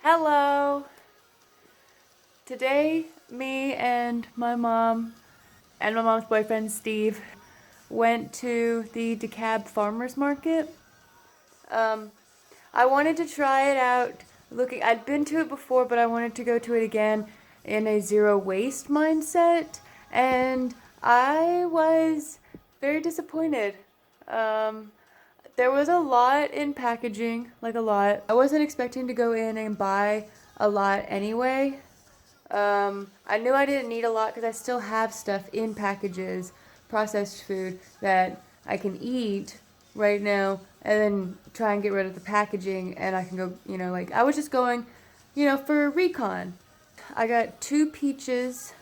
Hello! Today, me and my mom and my mom's boyfriend Steve went to the Dekalb farmers market. Um, I wanted to try it out. I'd been to it before, but I wanted to go to it again in a zero waste mindset, and I was very disappointed. Um, there was a lot in packaging, like a lot. I wasn't expecting to go in and buy a lot anyway. I knew I didn't need a lot because I still have stuff in packages, processed food that I can eat right now and then try and get rid of the packaging and I can go, I was just going, for recon. I got 2 peaches,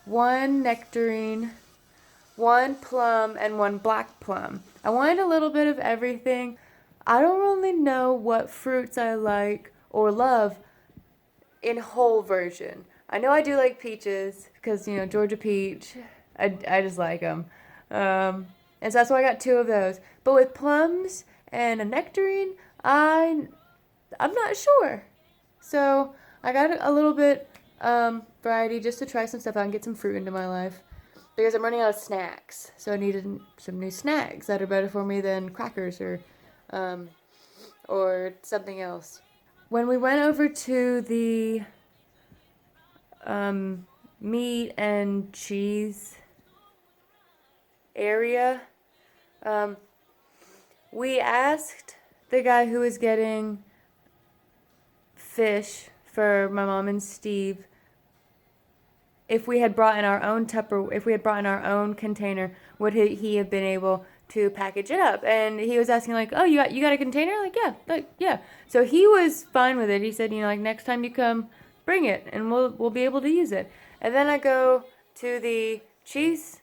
1 nectarine, 1 plum, and 1 black plum. I wanted a little bit of everything. I don't really know what fruits I like or love in whole version. I know I do like peaches because, Georgia peach, I just like them. And so that's why I got 2 of those. But with plums and a nectarine, I'm not sure. So I got a little bit variety just to try some stuff out and get some fruit into my life. Because I'm running out of snacks. So I needed some new snacks that are better for me than crackers or something else. When we went over to the meat and cheese area, we asked the guy who was getting fish for my mom and Steve if we had brought in our own container, would he have been able to package it up? And he was asking like, "Oh, you got a container?" Like, yeah. So he was fine with it. He said, next time you come, bring it, and we'll be able to use it. And then I go to the cheese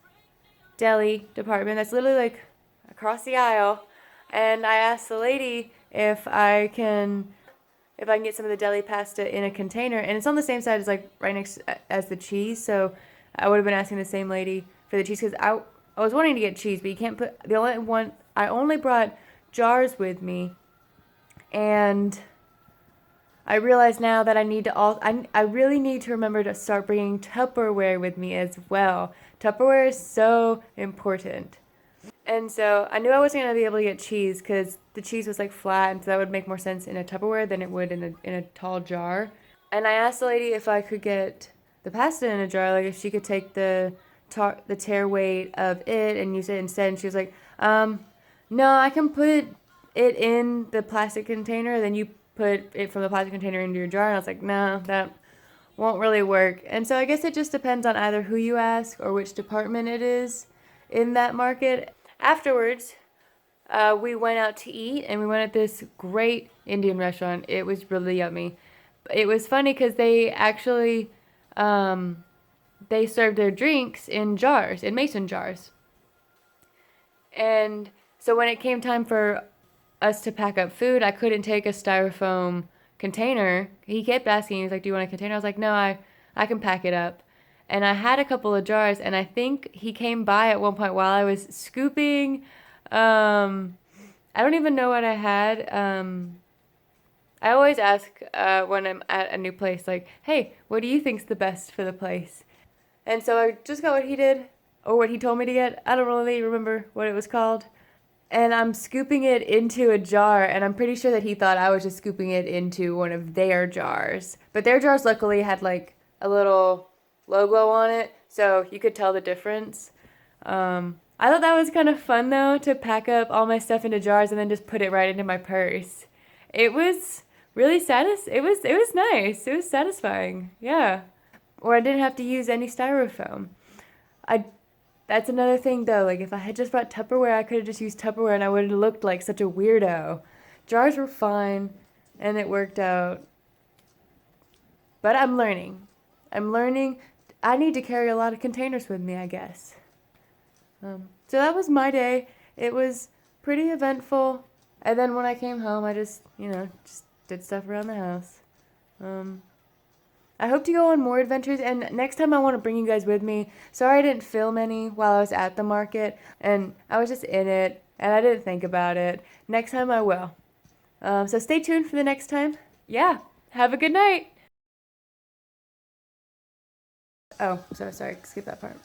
deli department. That's literally like across the aisle, and I asked the lady if I can get some of the deli pasta in a container, and it's on the same side as like right next as the cheese, so I would have been asking the same lady for the cheese because I was wanting to get cheese, but you can't put I only brought jars with me, and I realize now that I really need to remember to start bringing Tupperware with me as well. Tupperware is so important. And so I knew I wasn't going to be able to get cheese because the cheese was like flat, and so that would make more sense in a Tupperware than it would in a tall jar. And I asked the lady if I could get the pasta in a jar, like if she could take the tare weight of it and use it instead. And she was like, no, I can put it in the plastic container, then you put it from the plastic container into your jar. And I was like, no, that won't really work. And so I guess it just depends on either who you ask or which department it is in that market. Afterwards, we went out to eat, and we went at this great Indian restaurant. It was really yummy. It was funny because they actually they served their drinks in jars, in mason jars. And so when it came time for us to pack up food, I couldn't take a styrofoam container. He kept asking, he was like, "Do you want a container?" I was like, "No, I can pack it up." And I had a couple of jars, and I think he came by at one point while I was scooping. I don't even know what I had. I always ask when I'm at a new place, like, "Hey, what do you think's the best for the place?" And so I just got what he did, or what he told me to get. I don't really remember what it was called. And I'm scooping it into a jar, and I'm pretty sure that he thought I was just scooping it into one of their jars. But their jars luckily had like a little logo on it, so you could tell the difference. I thought that was kind of fun though, to pack up all my stuff into jars and then just put it right into my purse. It was really it was nice. It was satisfying. Yeah. Or I didn't have to use any styrofoam. That's another thing though, like if I had just brought Tupperware, I could have just used Tupperware and I would have looked like such a weirdo. Jars were fine and it worked out. But I'm learning. I need to carry a lot of containers with me, I guess. So that was my day. It was pretty eventful. And then when I came home, I just did stuff around the house. I hope to go on more adventures, and next time I want to bring you guys with me. Sorry I didn't film any while I was at the market, and I was just in it, and I didn't think about it. Next time I will. So stay tuned for the next time. Yeah. Have a good night. Oh, so sorry. Skip that part.